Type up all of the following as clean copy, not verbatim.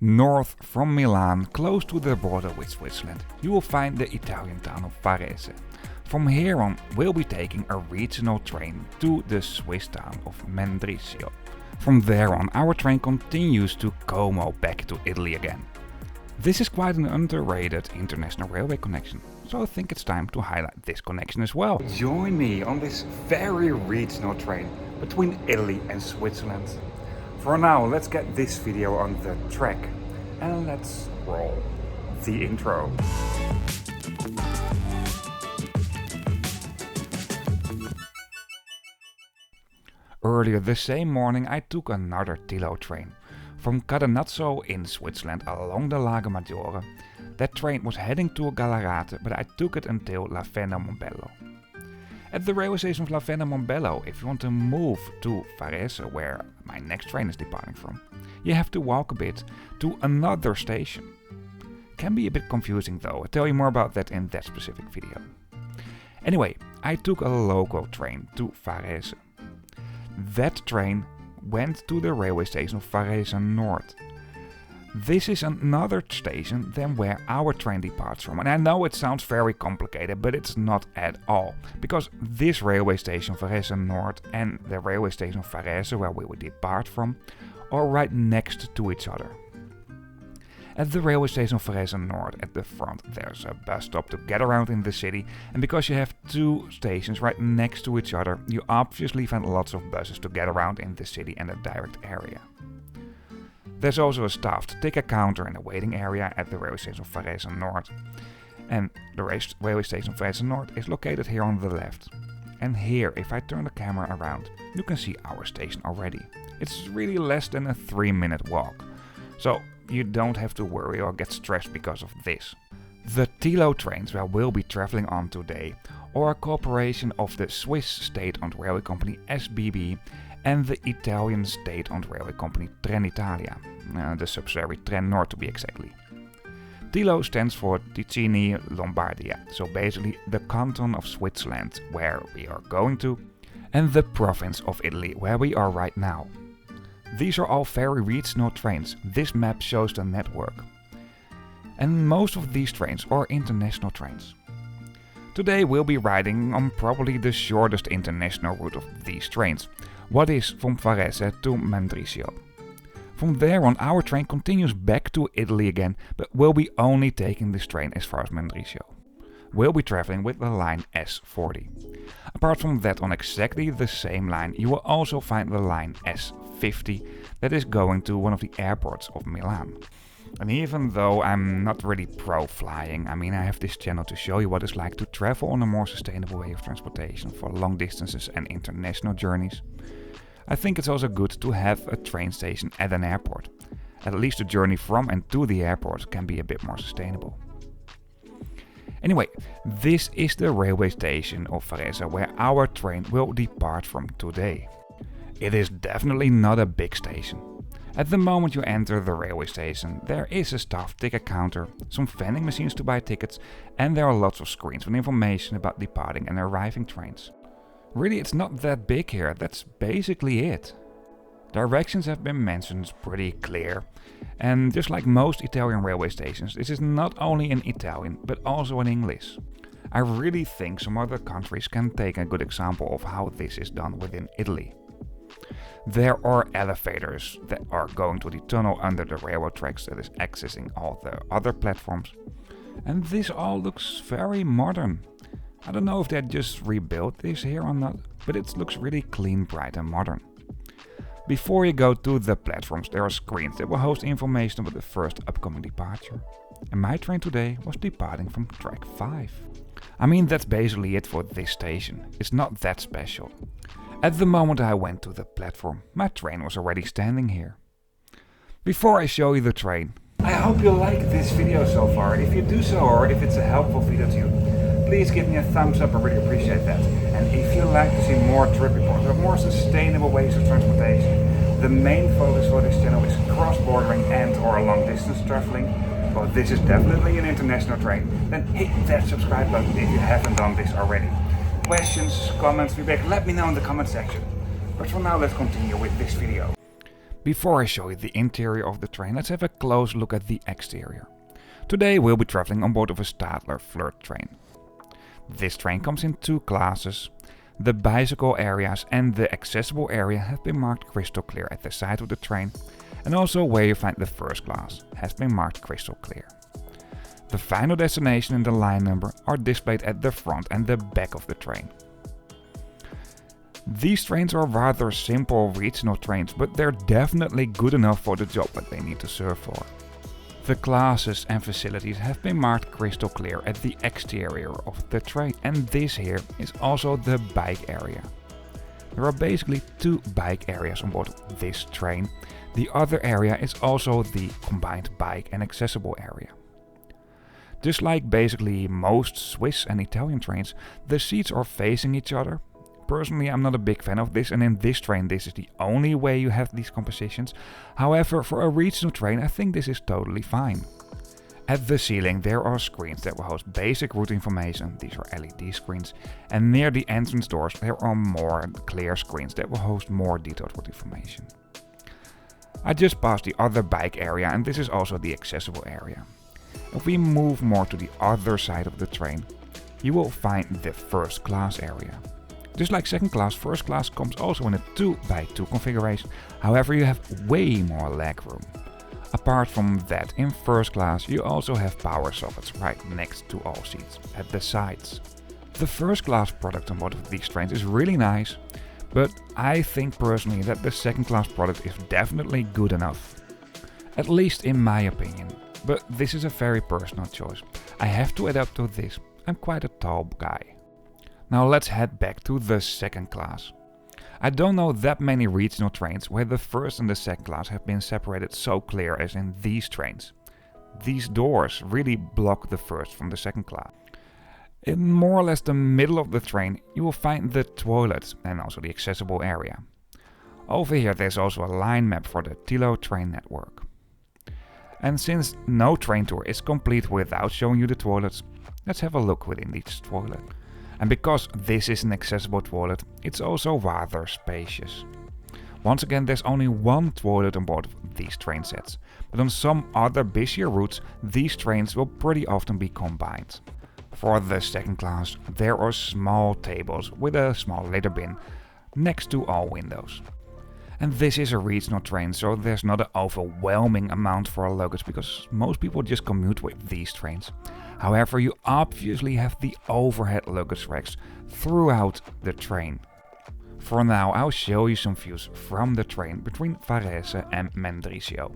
North from Milan, close to the border with Switzerland, you will find the Italian town of Varese. From here on, we'll be taking a regional train to the Swiss town of Mendrisio. From there on, our train continues to Como back to Italy again. This is quite an underrated international railway connection, so I think it's time to highlight this connection as well. Join me on this very regional train between Italy and Switzerland. For now, let's get this video on the track and let's roll the intro. Earlier the same morning I took another Tilo train. From Cadenazzo in Switzerland along the Lago Maggiore. That train was heading to Gallarate, but I took it until Lavena Mombello. At the railway station of Lavena Mombello, if you want to move to Varese, where my next train is departing from, you have to walk a bit to another station. Can be a bit confusing though, I'll tell you more about that in that specific video. Anyway, I took a local train to Varese. That train went to the railway station of Varese Nord. This is another station than where our train departs from. And I know it sounds very complicated, but it's not at all. Because this railway station, Varese Nord, and the railway station of Varese, where we will depart from, are right next to each other. At the railway station of Varese Nord, at the front, there's a bus stop to get around in the city. And because you have two stations right next to each other, you obviously find lots of buses to get around in the city and the direct area. There's also a staffed ticket counter and a waiting area at the railway station of Varese Nord. And the railway station of Varese Nord is located here on the left. And here, if I turn the camera around, you can see our station already. It's really less than a 3-minute walk. So you don't have to worry or get stressed because of this. The Tilo trains where we'll be traveling on today are a cooperation of the Swiss state-owned railway company SBB and the Italian state-owned railway company Trenitalia, the subsidiary Tren Nord to be exactly. Tilo stands for Ticino Lombardia, so basically the canton of Switzerland where we are going to, and the province of Italy where we are right now. These are all very regional trains. This map shows the network. And most of these trains are international trains. Today we'll be riding on probably the shortest international route of these trains, what is from Varese to Mendrisio. From there on our train continues back to Italy again, but we'll be only taking this train as far as Mendrisio. We'll be traveling with the line S40. Apart from that, on exactly the same line you will also find the line S50 that is going to one of the airports of Milan. And even though I'm not really pro flying, I have this channel to show you what it's like to travel on a more sustainable way of transportation for long distances and international journeys. I think it's also good to have a train station at an airport. At least the journey from and to the airport can be a bit more sustainable. Anyway, this is the railway station of Varese where our train will depart from today. It is definitely not a big station. At the moment you enter the railway station, there is a staffed ticket counter, some vending machines to buy tickets, and there are lots of screens with information about departing and arriving trains. Really, it's not that big here, that's basically it. Directions have been mentioned pretty clear, and just like most Italian railway stations, this is not only in Italian, but also in English. I really think some other countries can take a good example of how this is done within Italy. There are elevators that are going to the tunnel under the railroad tracks that is accessing all the other platforms. And this all looks very modern. I don't know if they just rebuilt this here or not, but it looks really clean, bright and modern. Before you go to the platforms, there are screens that will host information about the first upcoming departure. And my train today was departing from track 5. That's basically it for this station. It's not that special. At the moment I went to the platform, my train was already standing here. Before I show you the train, I hope you like this video so far. If you do so, or if it's a helpful video to you, please give me a thumbs up, I really appreciate that. And if you'd like to see more trip reports or more sustainable ways of transportation, the main focus for this channel is cross-bordering and or long distance traveling. Well, this is definitely an international train. Then hit that subscribe button if you haven't done this already. Questions, comments, feedback, let me know in the comment section. But for now, let's continue with this video. Before I show you the interior of the train, let's have a close look at the exterior. Today we'll be traveling on board of a Stadler flirt train. This train comes in two classes. The bicycle areas and the accessible area have been marked crystal clear at the side of the train, and also where you find the first class has been marked crystal clear. The final destination and the line number are displayed at the front and the back of the train. These trains are rather simple regional trains, but they're definitely good enough for the job that they need to serve for. The classes and facilities have been marked crystal clear at the exterior of the train, and this here is also the bike area. There are basically two bike areas on board this train. The other area is also the combined bike and accessible area. Just like basically most Swiss and Italian trains, the seats are facing each other. Personally, I'm not a big fan of this, and in this train this is the only way you have these compositions. However, for a regional train I think this is totally fine. At the ceiling there are screens that will host basic route information, these are LED screens, and near the entrance doors there are more clear screens that will host more detailed route information. I just passed the other bike area, and this is also the accessible area. If we move more to the other side of the train, you will find the first class area. Just like second class, first class comes also in a 2x2 configuration, however you have way more leg room. Apart from that, in first class you also have power sockets right next to all seats, at the sides. The first class product on board of these trains is really nice, but I think personally that the second class product is definitely good enough. At least in my opinion, but this is a very personal choice. I have to adapt to this, I'm quite a tall guy. Now let's head back to the second class. I don't know that many regional trains where the first and the second class have been separated so clear as in these trains. These doors really block the first from the second class. In more or less the middle of the train you will find the toilets and also the accessible area. Over here there's also a line map for the Tilo train network. And since no train tour is complete without showing you the toilets, let's have a look within each toilet. And because this is an accessible toilet, it's also rather spacious. Once again, there's only one toilet on board of these train sets, but on some other busier routes, these trains will pretty often be combined. For the second class, there are small tables with a small litter bin next to all windows. And this is a regional train, so there's not an overwhelming amount for luggage because most people just commute with these trains. However, you obviously have the overhead luggage racks throughout the train. For now, I'll show you some views from the train between Varese and Mendrisio.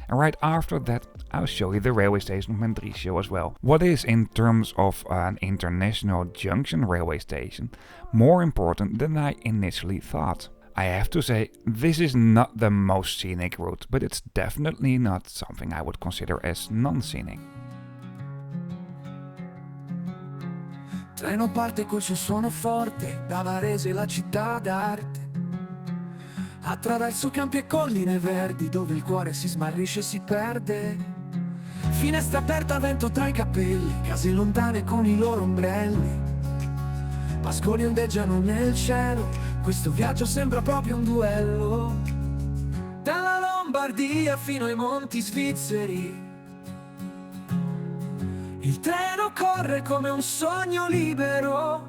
And right after that, I'll show you the railway station of Mendrisio as well. What is, in terms of an international junction railway station, more important than I initially thought. I have to say, this is not the most scenic route, but it's definitely not something I would consider as non-scenic. Treno parte col suo suono forte, da Varese la città d'arte. Attraverso campi e colline verdi, dove il cuore si smarrisce e si perde. Finestra aperta, vento tra i capelli, case lontane con i loro ombrelli. Pascoli ondeggiano nel cielo, questo viaggio sembra proprio un duello. Dalla Lombardia fino ai monti svizzeri, il treno corre come un sogno libero.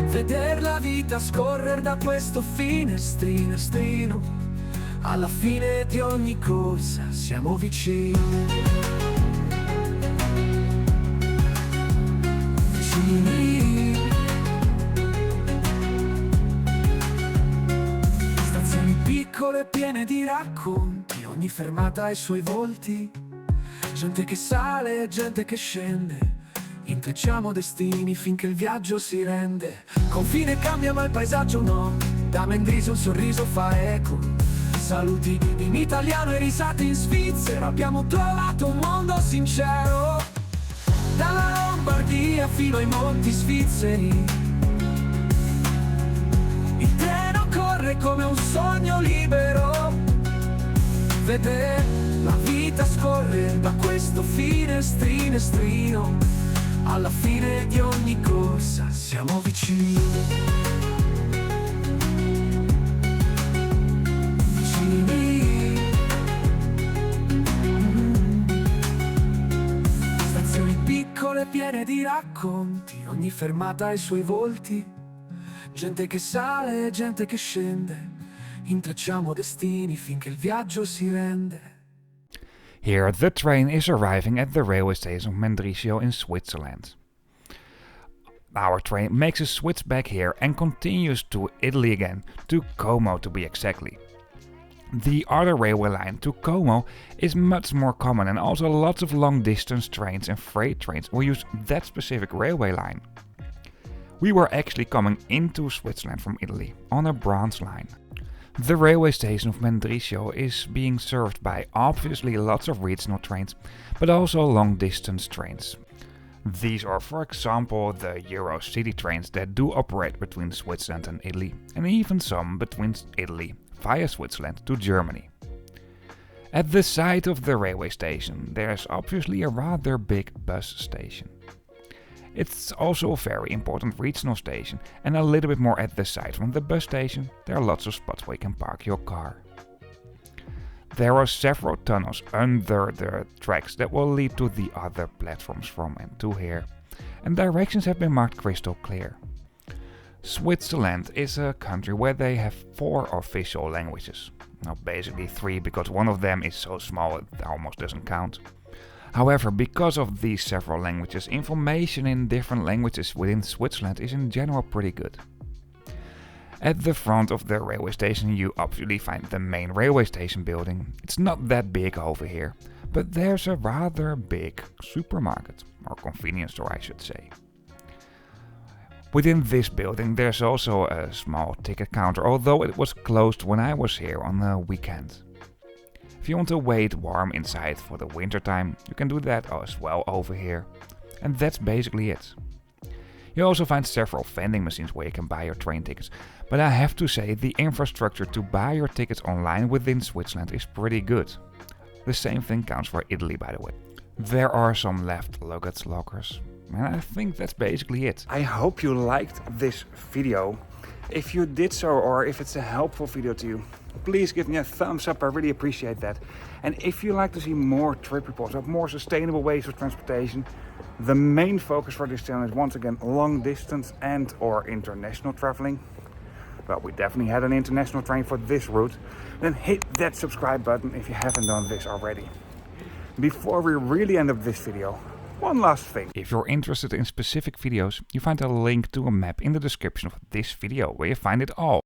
Veder la vita scorrere da questo finestrino, alla fine di ogni corsa siamo vicini. Vicini. Stazioni piccole piene di racconti, ogni fermata ha i suoi volti. Gente che sale, gente che scende, intrecciamo destini finché il viaggio si rende. Confine cambia ma il paesaggio no, da Mendrisio un sorriso fa eco. Saluti in italiano e risate in svizzero, abbiamo trovato un mondo sincero. Dalla Lombardia fino ai monti svizzeri, il treno corre come un sogno libero. Vedere la vita scorre da questo finestrino, alla fine di ogni corsa siamo vicini. piene di racconti, ogni fermata ha i suoi volti. Gente che sale, gente che scende, intrecciamo destini finché il viaggio si rende. Here the train is arriving at the railway station of Mendrisio in Switzerland. Our train makes a switch back here and continues to Italy again, to Como to be exactly. The other railway line to Como is much more common, and also lots of long distance trains and freight trains will use that specific railway line. We were actually coming into Switzerland from Italy on a branch line. The railway station of Mendrisio is being served by obviously lots of regional trains, but also long distance trains. These are, for example, the Eurocity trains that do operate between Switzerland and Italy, and even some between Italy via Switzerland to Germany. At the side of the railway station there's obviously a rather big bus station. It's also a very important regional station, and a little bit more at the side from the bus station there are lots of spots where you can park your car. There are several tunnels under the tracks that will lead to the other platforms from and to here, and directions have been marked crystal clear. Switzerland is a country where they have 4 official languages. Now basically 3, because one of them is so small it almost doesn't count. However, because of these several languages, information in different languages within Switzerland is in general pretty good. At the front of the railway station you obviously find the main railway station building. It's not that big over here, but there's a rather big supermarket, or convenience store I should say. Within this building there's also a small ticket counter, although it was closed when I was here on the weekend. If you want to wait warm inside for the winter time, you can do that as well over here. And that's basically it. You also find several vending machines where you can buy your train tickets, but I have to say the infrastructure to buy your tickets online within Switzerland is pretty good. The same thing counts for Italy, by the way. There are some left luggage lockers, and I think that's basically it. I hope you liked this video. If you did so, or if it's a helpful video to you, please give me a thumbs up, I really appreciate that. And if you like to see more trip reports of more sustainable ways of transportation, the main focus for this channel is once again long distance and or international traveling. Well, we definitely had an international train for this route. Then hit that subscribe button if you haven't done this already. Before we really end up this video, one last thing. If you're interested in specific videos, you find a link to a map in the description of this video where you find it all.